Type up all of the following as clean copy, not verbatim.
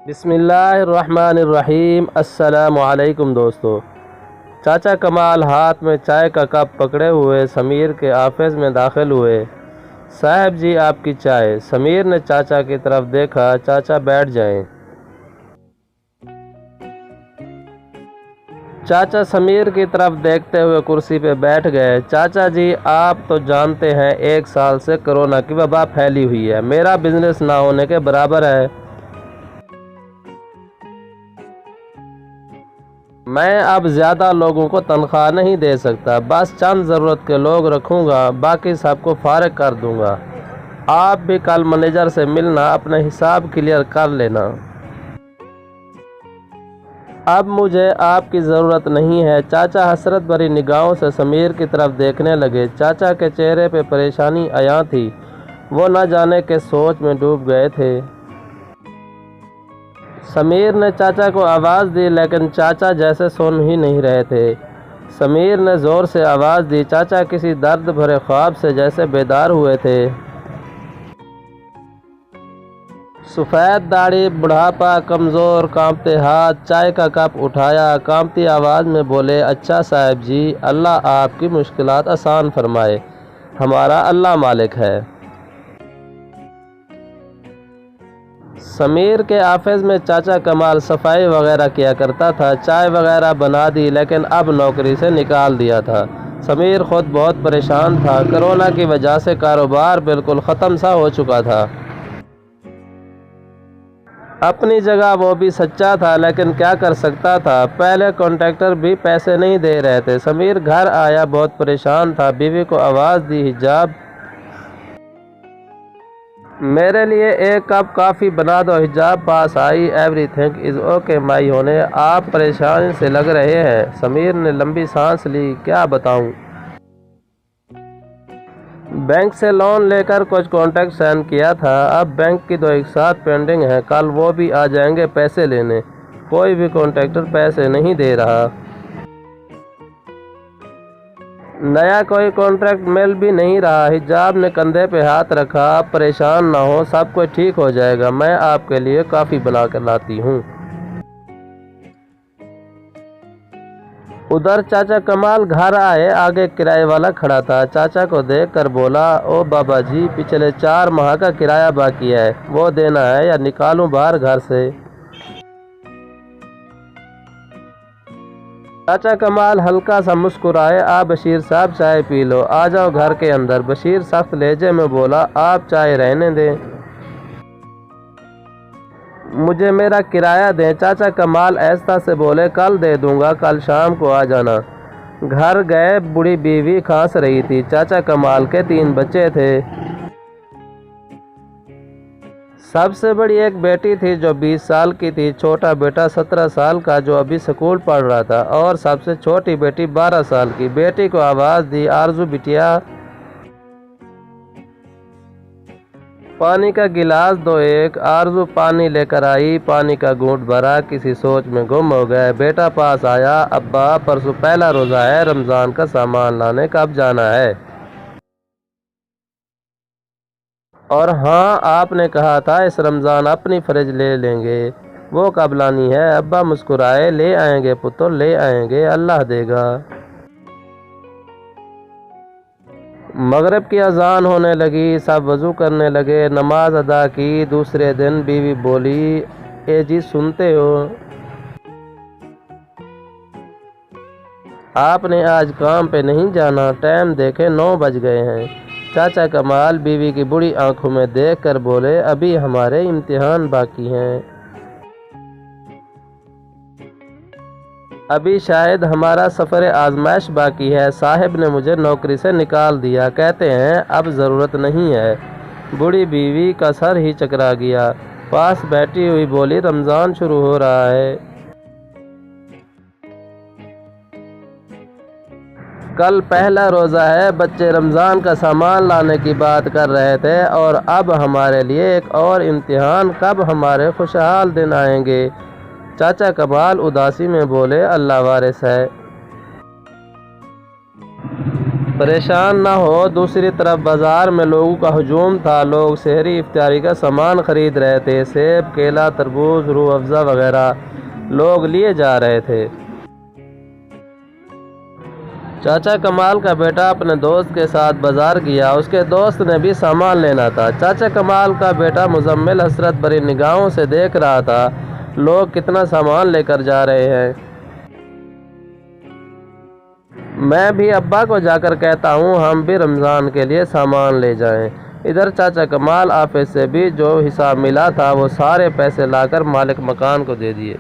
بسم اللہ الرحمن الرحیم۔ السلام علیکم دوستو۔ چاچا کمال ہاتھ میں چائے کا کپ پکڑے ہوئے سمیر کے آفس میں داخل ہوئے۔ صاحب جی آپ کی چائے۔ سمیر نے چاچا کی طرف دیکھا۔ چاچا بیٹھ جائیں۔ چاچا سمیر کی طرف دیکھتے ہوئے کرسی پہ بیٹھ گئے۔ چاچا جی آپ تو جانتے ہیں 1 سال سے کرونا کی وبا پھیلی ہوئی ہے، میرا بزنس نہ ہونے کے برابر ہے۔ میں اب زیادہ لوگوں کو تنخواہ نہیں دے سکتا، بس چند ضرورت کے لوگ رکھوں گا، باقی سب کو فارغ کر دوں گا۔ آپ بھی کل مینیجر سے ملنا، اپنا حساب کلیئر کر لینا۔ اب مجھے آپ کی ضرورت نہیں ہے۔ چاچا حسرت بھری نگاہوں سے سمیر کی طرف دیکھنے لگے۔ چاچا کے چہرے پہ پریشانی عیاں تھی، وہ نہ جانے کے سوچ میں ڈوب گئے تھے۔ سمیر نے چاچا کو آواز دی لیکن چاچا جیسے سن ہی نہیں رہے تھے۔ سمیر نے زور سے آواز دی۔ چاچا کسی درد بھرے خواب سے جیسے بیدار ہوئے تھے۔ سفید داڑھی، بڑھاپا، کمزور کانپتے ہاتھ، چائے کا کپ اٹھایا، کانپتی آواز میں بولے، اچھا صاحب جی، اللہ آپ کی مشکلات آسان فرمائے، ہمارا اللہ مالک ہے۔ سمیر کے آفس میں چاچا کمال صفائی وغیرہ کیا کرتا تھا، چائے وغیرہ بنا دی لیکن اب نوکری سے نکال دیا تھا۔ سمیر خود بہت پریشان تھا، کرونا کی وجہ سے کاروبار بالکل ختم سا ہو چکا تھا۔ اپنی جگہ وہ بھی سچا تھا لیکن کیا کر سکتا تھا، پہلے کانٹریکٹر بھی پیسے نہیں دے رہے تھے۔ سمیر گھر آیا، بہت پریشان تھا، بیوی کو آواز دی، حجاب میرے لیے 1 کپ کافی بنا دو۔ حجاب پاس آئی، ایوری تھنگ از اوکے مائی ہونے، آپ پریشانی سے لگ رہے ہیں۔ سمیر نے لمبی سانس لی، کیا بتاؤں؟ بینک سے لون لے کر کچھ کانٹریکٹ سائن کیا تھا، اب بینک کی 2 اقساط پینڈنگ ہیں، کل وہ بھی آ جائیں گے پیسے لینے، کوئی بھی کانٹریکٹر پیسے نہیں دے رہا۔ نیا کوئی کانٹریکٹ مل بھی نہیں رہا۔ حجاب نے کندھے پہ ہاتھ رکھا، آپ پریشان نہ ہو، سب کچھ ٹھیک ہو جائے گا، میں آپ کے لیے کافی بنا کر لاتی ہوں۔ ادھر چاچا کمال گھر آئے، آگے کرایہ والا کھڑا تھا۔ چاچا کو دیکھ کر بولا، او بابا جی، پچھلے 4 ماہ کا کرایہ باقی ہے، وہ دینا ہے یا نکالوں باہر گھر سے؟ چاچا کمال ہلکا سا مسکرائے، بشیر صاحب چائے پی لو، آ جاؤ گھر کے اندر۔ بشیر سخت لہجے میں بولا، آپ چائے رہنے دیں، مجھے میرا کرایہ دیں۔ چاچا کمال آہستہ سے بولے، کل دے دوں گا، کل شام کو آ جانا۔ گھر گئے، بوڑھی بیوی کھانس رہی تھی۔ چاچا کمال کے 3 بچے تھے۔ سب سے بڑی ایک بیٹی تھی جو 20 سال کی تھی، چھوٹا بیٹا 17 سال کا جو ابھی سکول پڑھ رہا تھا، اور سب سے چھوٹی بیٹی 12 سال کی۔ بیٹی کو آواز دی، آرزو بٹیا، پانی کا گلاس دو ایک۔ آرزو پانی لے کر آئی، پانی کا گھونٹ بھرا، کسی سوچ میں گم ہو گئے۔ بیٹا پاس آیا، ابا پرسوں پہلا روزہ ہے، رمضان کا سامان لانے کب جانا ہے؟ اور ہاں آپ نے کہا تھا اس رمضان اپنی فریج لے لیں گے، وہ کب لانی ہے؟ ابا مسکرائے، لے آئیں گے پتر، لے آئیں گے، اللہ دے گا۔ مغرب کی اذان ہونے لگی، سب وضو کرنے لگے، نماز ادا کی۔ دوسرے دن بیوی بولی، اے جی سنتے ہو، آپ نے آج کام پہ نہیں جانا؟ ٹائم دیکھیں 9 بج گئے ہیں۔ چاچا کمال بیوی کی بڑی آنکھوں میں دیکھ کر بولے، ابھی ہمارے امتحان باقی ہیں، ابھی شاید ہمارا سفر آزمائش باقی ہے، صاحب نے مجھے نوکری سے نکال دیا، کہتے ہیں اب ضرورت نہیں ہے۔ بوڑھی بیوی کا سر ہی چکرا گیا، پاس بیٹھی ہوئی بولی، رمضان شروع ہو رہا ہے، کل پہلا روزہ ہے، بچے رمضان کا سامان لانے کی بات کر رہے تھے، اور اب ہمارے لیے ایک اور امتحان، کب ہمارے خوشحال دن آئیں گے؟ چاچا کمال اداسی میں بولے، اللہ وارث ہے۔ پریشان نہ ہو۔ دوسری طرف بازار میں لوگوں کا ہجوم تھا، لوگ سحری افطاری کا سامان خرید رہے تھے، سیب، کیلا، تربوز، روح افزا وغیرہ لوگ لیے جا رہے تھے۔ چاچا کمال کا بیٹا اپنے دوست کے ساتھ بازار گیا، اس کے دوست نے بھی سامان لینا تھا۔ چاچا کمال کا بیٹا مزمل حسرت بھری نگاہوں سے دیکھ رہا تھا، لوگ کتنا سامان لے کر جا رہے ہیں۔ میں بھی ابا کو جا کر کہتا ہوں ہم بھی رمضان کے لیے سامان لے جائیں۔ ادھر چاچا کمال آفس سے بھی جو حساب ملا تھا وہ سارے پیسے لا کر مالک مکان کو دے دیے۔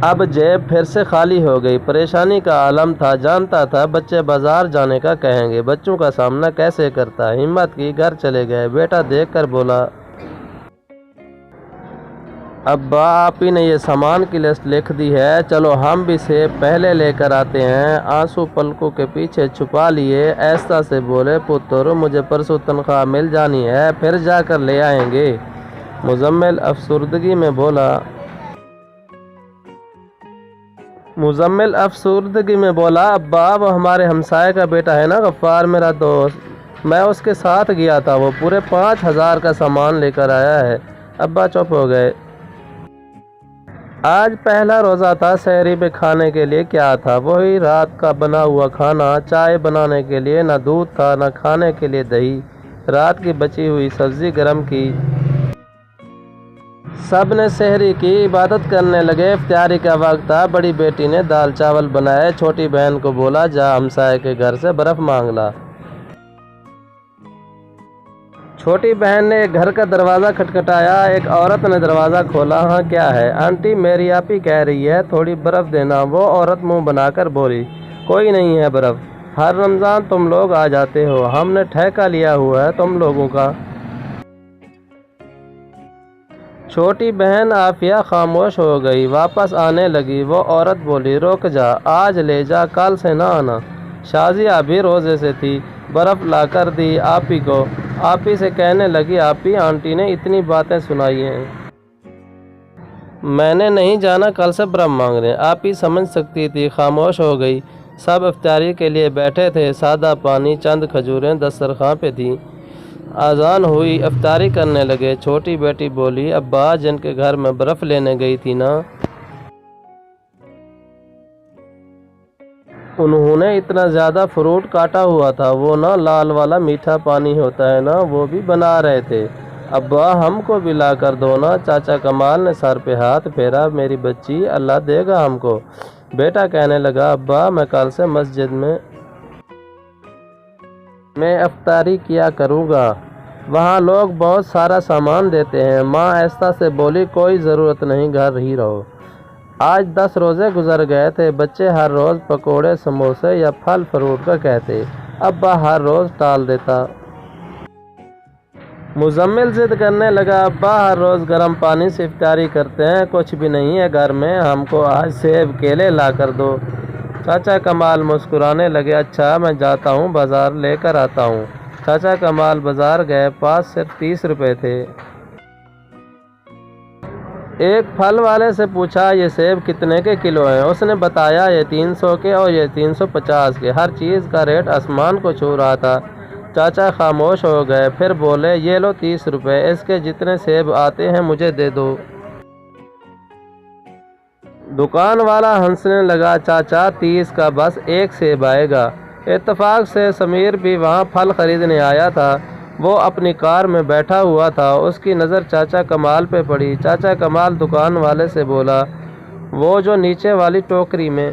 اب جیب پھر سے خالی ہو گئی، پریشانی کا عالم تھا، جانتا تھا بچے بازار جانے کا کہیں گے، بچوں کا سامنا کیسے کرتا۔ ہمت کی، گھر چلے گئے۔ بیٹا دیکھ کر بولا، ابا آپ ہی نے یہ سامان کی لسٹ لکھ دی ہے، چلو ہم بھی سیب پہلے لے کر آتے ہیں۔ آنسو پلکوں کے پیچھے چھپا لیے، ایسا سے بولے، پتر مجھے پرسوں تنخواہ مل جانی ہے، پھر جا کر لے آئیں گے۔ مزمل افسردگی میں بولا، ابا وہ ہمارے ہمسائے کا بیٹا ہے نا غفار، میرا دوست، میں اس کے ساتھ گیا تھا، وہ پورے 5000 کا سامان لے کر آیا ہے۔ ابا چپ ہو گئے۔ آج پہلا روزہ تھا، سحری میں کھانے کے لیے کیا تھا؟ وہی رات کا بنا ہوا کھانا، چائے بنانے کے لیے نہ دودھ تھا نہ کھانے کے لیے دہی، رات کی بچی ہوئی سبزی گرم کی۔ سب نے سحری کی، عبادت کرنے لگے، افطاری کا وقت تھا۔ بڑی بیٹی نے دال چاول بنائے، چھوٹی بہن کو بولا جا ہمسائے کے گھر سے برف مانگ لا۔ چھوٹی بہن نے ایک گھر کا دروازہ کھٹکھٹایا، ایک عورت نے دروازہ کھولا۔ ہاں کیا ہے؟ آنٹی میری آپی کہہ رہی ہے تھوڑی برف دینا۔ وہ عورت منہ بنا کر بولی، کوئی نہیں ہے برف، ہر رمضان تم لوگ آ جاتے ہو، ہم نے ٹھیکہ لیا ہوا ہے تم لوگوں کا۔ چھوٹی بہن عافیہ خاموش ہو گئی، واپس آنے لگی۔ وہ عورت بولی، رک جا، آج لے جا، کل سے نہ آنا۔ شازیہ بھی روزے سے تھی، برف لا کر دی آپی کو۔ آپی سے کہنے لگی، آپی آنٹی نے اتنی باتیں سنائی ہیں، میں نے نہیں جانا، کل سے برف مانگ رہے ہیں۔ آپی سمجھ سکتی تھی، خاموش ہو گئی۔ سب افطاری کے لیے بیٹھے تھے، سادہ پانی، چند کھجوریں دسترخوان پہ تھیں۔ اذان ہوئی، افطاری کرنے لگے۔ چھوٹی بیٹی بولی، ابا جن کے گھر میں برف لینے گئی تھی نا، انہوں نے اتنا زیادہ فروٹ کاٹا ہوا تھا، وہ نا لال والا میٹھا پانی ہوتا ہے نا، وہ بھی بنا رہے تھے، ابا ہم کو بھی لا کر دو نا۔ چاچا کمال نے سر پہ ہاتھ پھیرا، میری بچی، اللہ دے گا ہم کو۔ بیٹا کہنے لگا، ابا میں کل سے مسجد میں افطاری کیا کروں گا، وہاں لوگ بہت سارا سامان دیتے ہیں۔ ماں ایسا سے بولی، کوئی ضرورت نہیں، گھر ہی رہو۔ آج 10 روزے گزر گئے تھے، بچے ہر روز پکوڑے، سموسے یا پھل فروٹ کا کہتے، ابا ہر روز ٹال دیتا۔ مزمل ضد کرنے لگا، ابا ہر روز گرم پانی سے افطاری کرتے ہیں، کچھ بھی نہیں ہے گھر میں، ہم کو آج سیب کیلے لا کر دو۔ چاچا کمال مسکرانے لگے، اچھا میں جاتا ہوں، بازار لے کر آتا ہوں۔ چاچا کمال بازار گئے، پاس صرف 30 روپے تھے۔ ایک پھل والے سے پوچھا، یہ سیب کتنے کے کلو ہیں؟ اس نے بتایا، یہ 300 کے اور یہ 350 کے، ہر چیز کا ریٹ آسمان کو چھو رہا تھا۔ چاچا خاموش ہو گئے، پھر بولے، یہ لو 30 روپے، اس کے جتنے سیب آتے ہیں مجھے دے دو۔ دکان والا ہنسنے لگا، چاچا 30 کا بس ایک سیب آئے گا۔ اتفاق سے سمیر بھی وہاں پھل خریدنے آیا تھا، وہ اپنی کار میں بیٹھا ہوا تھا، اس کی نظر چاچا کمال پہ پڑی۔ چاچا کمال دکان والے سے بولا، وہ جو نیچے والی ٹوکری میں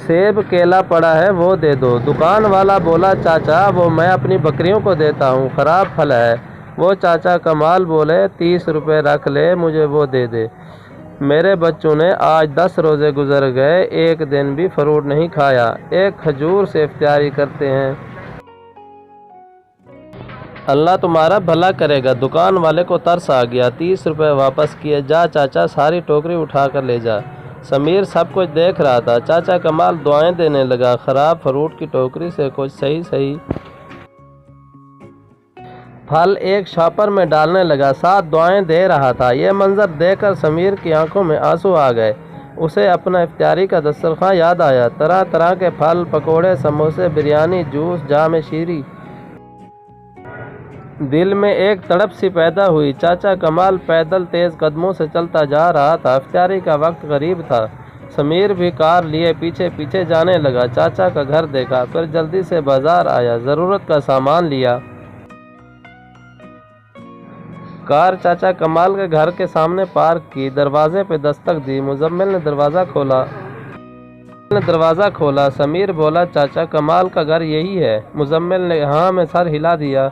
سیب کیلا پڑا ہے وہ دے دو۔ دکان والا بولا، چاچا وہ میں اپنی بکریوں کو دیتا ہوں، خراب پھل ہے وہ۔ چاچا کمال بولے، 30 روپے رکھ لے، مجھے وہ دے دے، میرے بچوں نے آج 10 روزے گزر گئے، ایک دن بھی فروٹ نہیں کھایا، ایک کھجور سے افطاری کرتے ہیں، اللہ تمہارا بھلا کرے گا۔ دکان والے کو ترس آ گیا، 30 روپے واپس کیے۔ جا چاچا ساری ٹوکری اٹھا کر لے جا۔ سمیر سب کچھ دیکھ رہا تھا۔ چاچا کمال دعائیں دینے لگا، خراب فروٹ کی ٹوکری سے کچھ صحیح پھل ایک شاپر میں ڈالنے لگا، ساتھ دعائیں دے رہا تھا۔ یہ منظر دیکھ کر سمیر کی آنکھوں میں آنسو آ گئے۔ اسے اپنا افطاری کا دسترخوان یاد آیا۔ طرح طرح کے پھل، پکوڑے، سموسے، بریانی، جوس، جام شیری۔ دل میں ایک تڑپ سی پیدا ہوئی۔ چاچا کمال پیدل تیز قدموں سے چلتا جا رہا تھا۔ افطاری کا وقت قریب تھا۔ سمیر بھی کار لیے پیچھے پیچھے جانے لگا۔ چاچا کا گھر دیکھا، پھر جلدی سے بازار آیا، ضرورت کا سامان لیا۔ کار چاچا کمال کے گھر کے سامنے پارک کی۔ دروازے پہ دستک دی۔ مزمل نے دروازہ کھولا۔ سمیر بولا، چاچا کمال کا گھر یہی ہے؟ مزمل نے ہاں میں سر ہلا دیا۔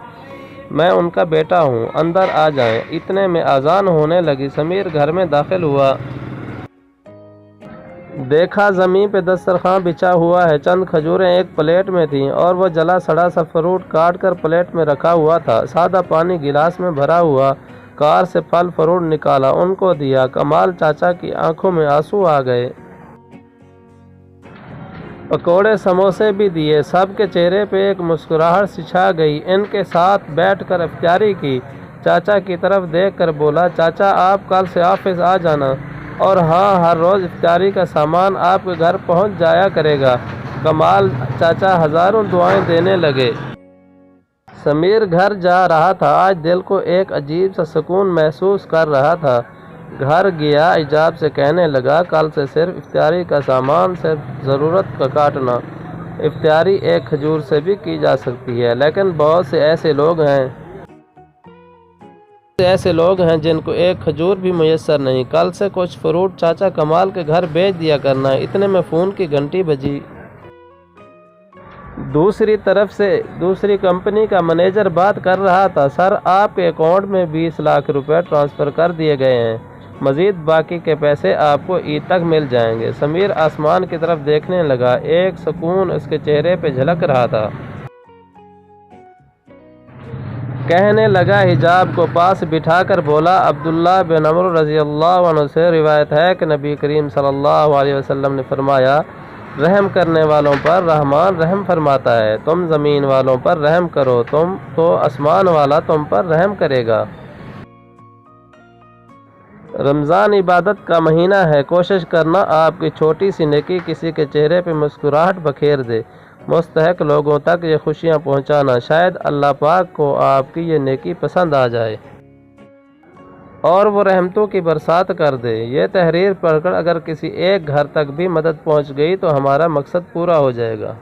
میں ان کا بیٹا ہوں، اندر آ جائیں۔ اتنے میں اذان ہونے لگی۔ سمیر گھر میں داخل ہوا۔ دیکھا زمین پہ دسترخوان بچھا ہوا ہے۔ چند کھجوریں ایک پلیٹ میں تھیں اور وہ جلا سڑا سا فروٹ کاٹ کر پلیٹ میں رکھا ہوا تھا۔ سادہ پانی گلاس میں بھرا ہوا۔ کار سے پھل فروٹ نکالا، ان کو دیا۔ کمال چاچا کی آنکھوں میں آنسو آ گئے۔ پکوڑے سموسے بھی دیے۔ سب کے چہرے پہ ایک مسکراہٹ سی چھا گئی۔ ان کے ساتھ بیٹھ کر افطاری کی۔ چاچا کی طرف دیکھ کر بولا، چاچا آپ کل سے آفس آ جانا، اور ہاں ہر روز افطاری کا سامان آپ کے گھر پہنچ جایا کرے گا۔ کمال چاچا ہزاروں دعائیں دینے لگے۔ سمیر گھر جا رہا تھا۔ آج دل کو ایک عجیب سا سکون محسوس کر رہا تھا۔ گھر گیا، ایجاب سے کہنے لگا، کل سے صرف افطاری کا سامان، صرف ضرورت کا کاٹنا۔ افطاری ایک کھجور سے بھی کی جا سکتی ہے، لیکن بہت سے ایسے لوگ ہیں جن کو ایک کھجور بھی میسر نہیں۔ کل سے کچھ فروٹ چاچا کمال کے گھر بھیج دیا کرنا۔ اتنے میں فون کی گھنٹی بجی۔ دوسری طرف سے دوسری کمپنی کا منیجر بات کر رہا تھا، سر آپ کے اکاؤنٹ میں 20 لاکھ روپے ٹرانسفر کر دیے گئے ہیں، مزید باقی کے پیسے آپ کو عید تک مل جائیں گے۔ سمیر آسمان کی طرف دیکھنے لگا۔ ایک سکون اس کے چہرے پہ جھلک رہا تھا۔ کہنے لگا، حجاب کو پاس بٹھا کر بولا، عبداللہ بن عمرو رضی اللہ عنہ سے روایت ہے کہ نبی کریم صلی اللہ علیہ وسلم نے فرمایا، رحم کرنے والوں پر رحمان رحم فرماتا ہے۔ تم زمین والوں پر رحم کرو تو آسمان والا تم پر رحم کرے گا۔ رمضان عبادت کا مہینہ ہے۔ کوشش کرنا آپ کی چھوٹی سی نیکی کسی کے چہرے پہ مسکراہٹ بکھیر دے۔ مستحق لوگوں تک یہ خوشیاں پہنچانا، شاید اللہ پاک کو آپ کی یہ نیکی پسند آ جائے اور وہ رحمتوں کی برسات کر دے۔ یہ تحریر پڑھ کر اگر کسی ایک گھر تک بھی مدد پہنچ گئی تو ہمارا مقصد پورا ہو جائے گا۔